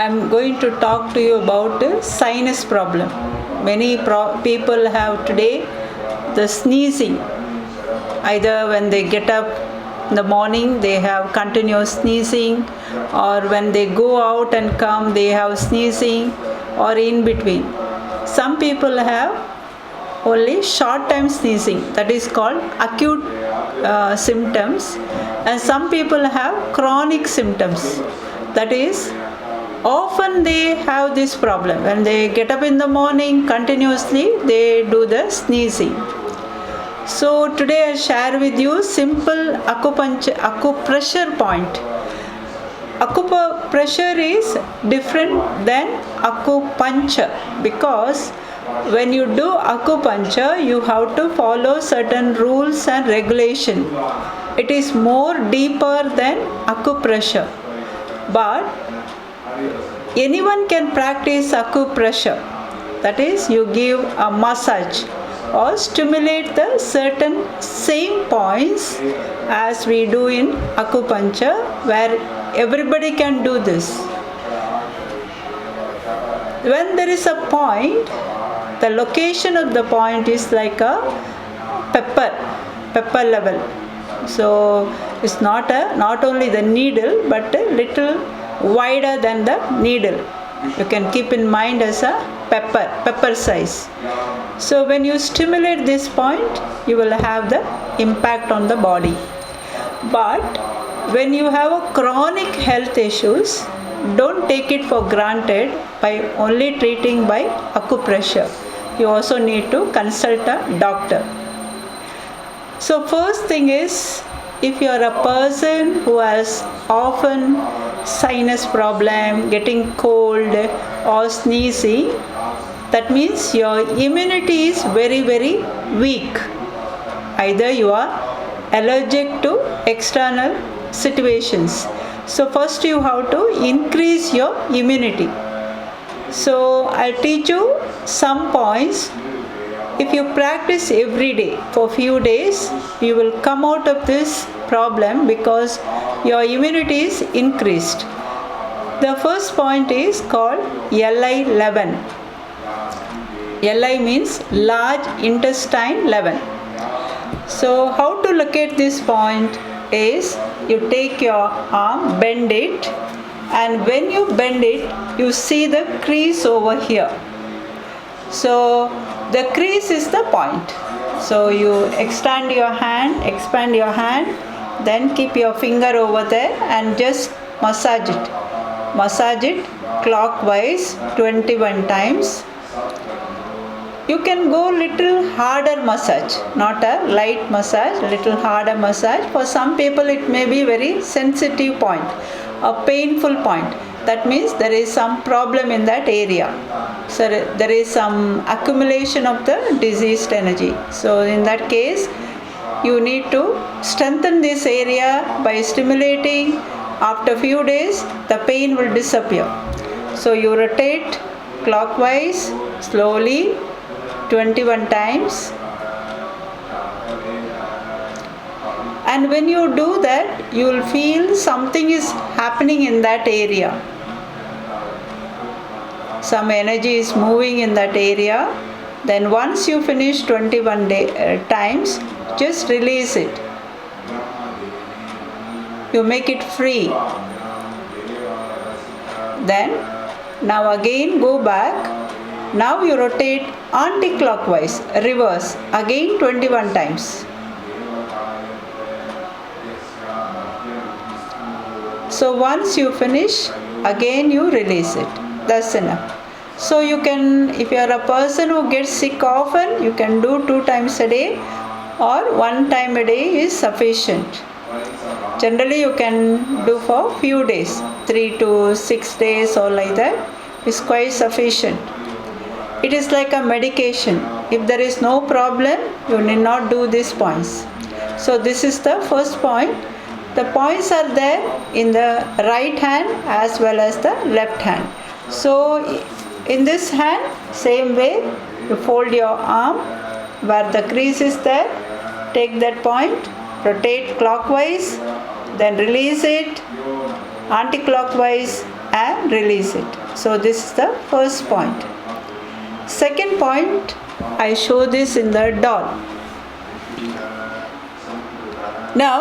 I'm going to talk to you about sinus problem. Many people have today the sneezing. Either when they get up in the morning, they have continuous sneezing, or when they go out and come, they have sneezing, or in between. Some people have only short time sneezing, that is called acute symptoms, and some people have chronic symptoms, that is often they have this problem. When they get up in the morning, continuously they do the sneezing. So today I share with you simple acupressure point. Acupressure is different than acupuncture, because when you do acupuncture, you have to follow certain rules and regulation. It is more deeper than acupressure. But anyone can practice acupressure. That is, you give a massage or stimulate the certain same points as we do in acupuncture, where everybody can do this. When there is a point, the location of the point is like a pepper level. So it's not only the needle, but a little wider than the needle. You can keep in mind as a pepper size. So when you stimulate this point, you will have the impact on the body. But when you have a chronic health issues, don't take it for granted by only treating by acupressure. You also need to consult a doctor. So first thing is, if you are a person who has often sinus problem, getting cold or sneezing, that means your immunity is very, very weak. Either you are allergic to external situations. So first you have to increase your immunity. So I'll teach you some points. If you practice every day for few days, you will come out of this problem because your immunity is increased. The first point is called LI11. LI means large intestine 11. So how to locate this point is, you take your arm, bend it, and when you bend it, you see the crease over here. So the crease is the point. So you expand your hand, then keep your finger over there and just massage it. Massage it clockwise 21 times. You can go little harder massage, not a light massage, little harder massage. For some people it may be very sensitive point, a painful point. That means there is some problem in that area. So there is some accumulation of the diseased energy. So in that case, you need to strengthen this area by stimulating. After few days, the pain will disappear. So you rotate clockwise slowly 21 times. And when you do that, you will feel something is happening in that area. Some energy is moving in that area. Then once you finish 21 times, just release it. You make it free. Then, now again go back. Now you rotate anti-clockwise, reverse, again 21 times. So once you finish, again you release it. That's enough. So you can, if you are a person who gets sick often, you can do 2 times a day, or 1 time a day is sufficient. Generally you can do for few days, 3 to 6 days or like that is quite sufficient. It is like a medication. If there is no problem, you need not do these points. So this is the first point. The points are there in the right hand as well as the left hand. So in this hand, same way, you fold your arm where the crease is there, take that point, rotate clockwise, then release it, anti-clockwise, and release it. So this is the first point. Second point, I show this in the doll. Now,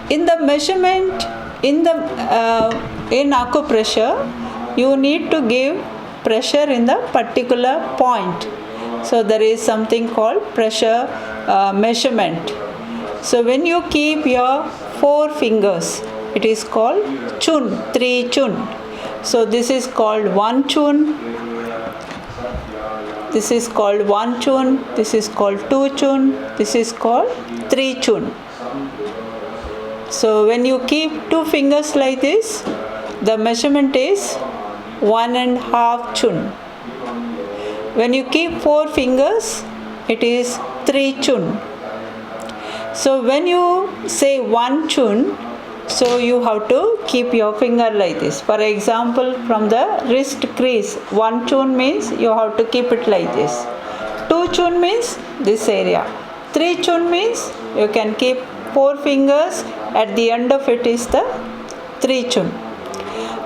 in the measurement in acupressure, you need to give pressure in the particular point. So there is something called pressure measurement. So when you keep your 4 fingers, it is called chun, 3 chun. So this is called 1 chun. This is called 1 chun. This is called 2 chun. This is called 3 chun. So when you keep 2 fingers like this, the measurement is 1.5 chun. When you keep 4 fingers, it is 3 chun. So when you say 1 chun, so you have to keep your finger like this. For example, from the wrist crease, 1 chun means you have to keep it like this. 2 chun means this area. 3 chun means you can keep 4 fingers, at the end of it is the 3 chun.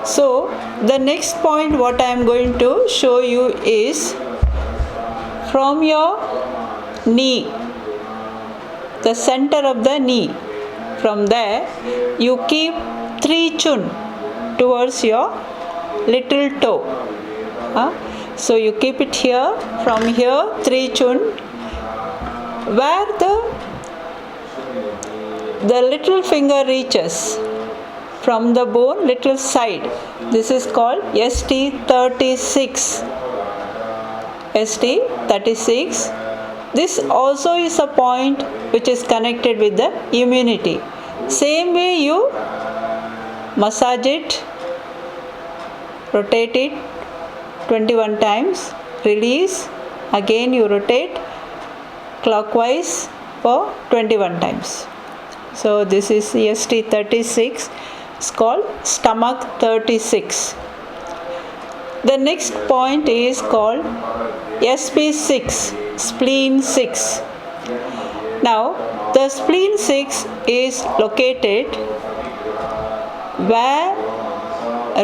So the next point what I am going to show you is from your knee, the center of the knee. From there you keep 3 chun towards your little toe. So you keep it here, from here 3 chun, where the little finger reaches from the bone, little side. This is called ST36. ST36. This also is a point which is connected with the immunity. Same way you massage it, rotate it 21 times, release, again you rotate clockwise for 21 times. So this is ST36. It's called stomach 36. The next point is called SP6, spleen 6. Now the spleen 6 is located where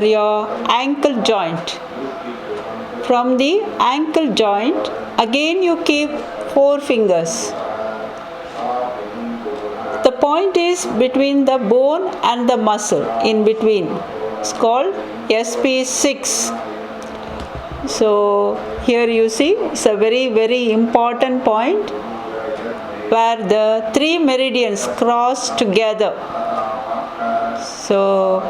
your ankle joint. From the ankle joint, again you keep 4 fingers. The point is between the bone and the muscle, in between. It's called SP6. So here you see, it's a very, very important point where the 3 meridians cross together. So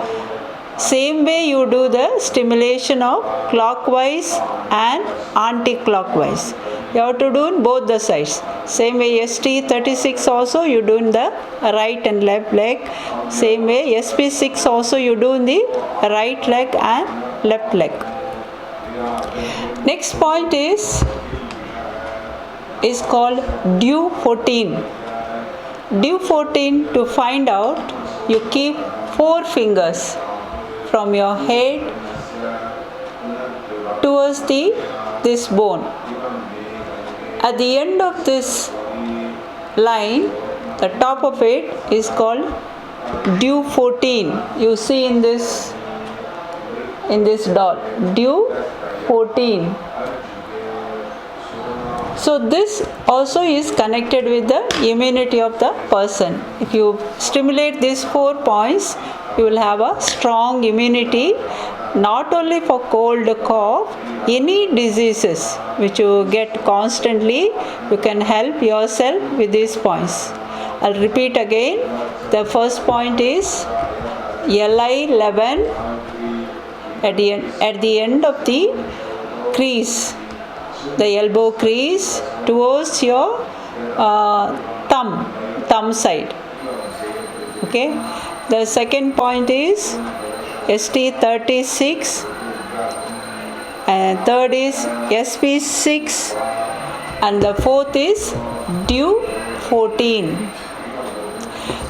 same way you do the stimulation of clockwise and anti-clockwise. You have to do in both the sides. Same way ST36 also you do in the right and left leg. Same way SP6 also you do in the right leg and left leg. Next point is called due 14. Due 14, to find out, you keep 4 fingers from your head towards this bone. At the end of this line, the top of it is called due 14. You see in this doll, due 14. So this also is connected with the immunity of the person. If you stimulate these 4 points, you will have a strong immunity, not only for cold, cough, any diseases which you get constantly, you can help yourself with these points. I'll repeat again. The first point is LI11 at the end of the crease, the elbow crease towards your thumb side. Okay. The second point is ST36, and third is SP6, and the fourth is due 14.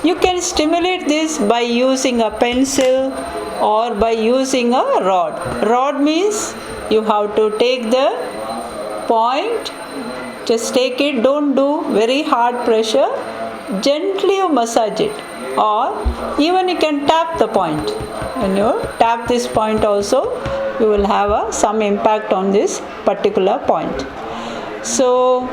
You can stimulate this by using a pencil or by using a rod. Rod means you have to take the point, just take it, don't do very hard pressure, gently you massage it, or even you can tap the point. When you tap this point also, you will have some impact on this particular point. So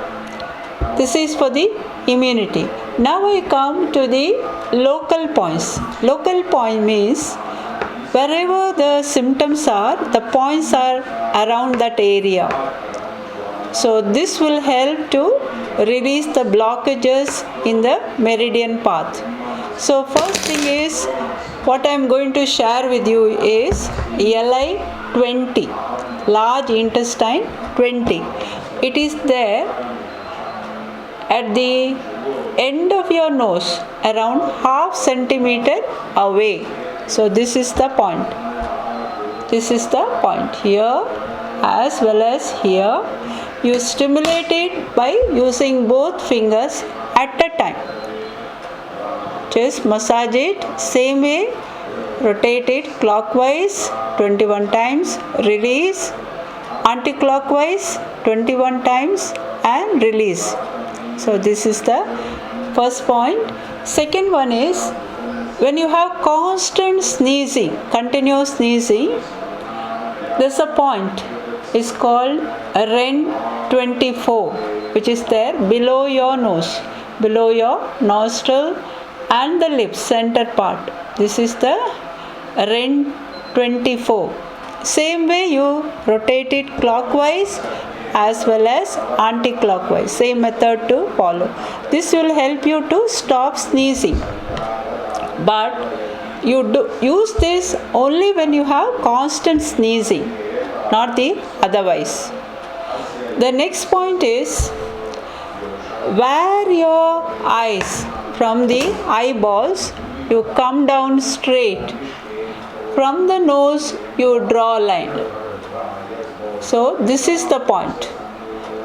this is for the immunity. Now I come to the local points. Local point means wherever the symptoms are, the points are around that area. So this will help to release the blockages in the meridian path. So first thing is, what I am going to share with you is LI20, large intestine 20. It is there at the end of your nose, around half centimeter away. So this is the point. This is the point here as well as here. You stimulate it by using both fingers at a time. Just massage it same way, rotate it clockwise 21 times, release, anti-clockwise 21 times and release. So this is the first point. Second one is, when you have constant sneezing, continuous sneezing, there's a point. It's called REN24, which is there below your nose, below your nostril and the lips center part. This is the REN24. Same way you rotate it clockwise as well as anti-clockwise. Same method to follow. This will help you to stop sneezing. But you use this only when you have constant sneezing, not the otherwise. The next point is, where your eyes, from the eyeballs you come down straight, from the nose you draw a line. So this is the point.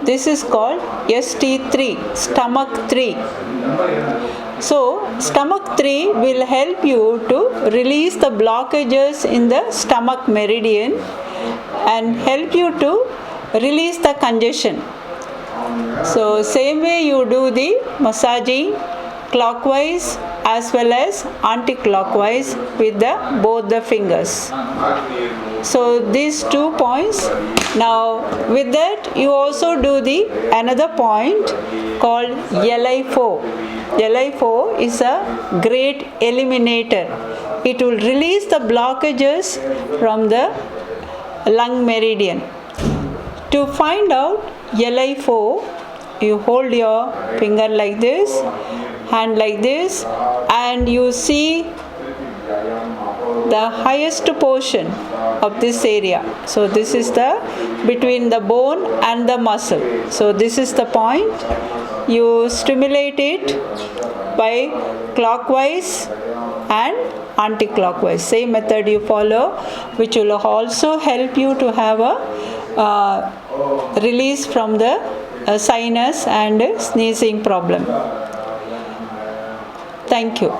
This is called ST3, stomach 3. So stomach 3 will help you to release the blockages in the stomach meridian and help you to release the congestion. So same way you do the massaging clockwise as well as anti-clockwise with both the fingers. So these 2 points. Now with that you also do the another point called LI4. LI4 is a great eliminator. It will release the blockages from the lung meridian. To find out LI4, you hold your finger like this, hand like this, and you see the highest portion of this area. So this is the between the bone and the muscle. So this is the point. You stimulate it by clockwise and anti-clockwise. Same method you follow, which will also help you to have a release from the sinus and sneezing problem. Thank you.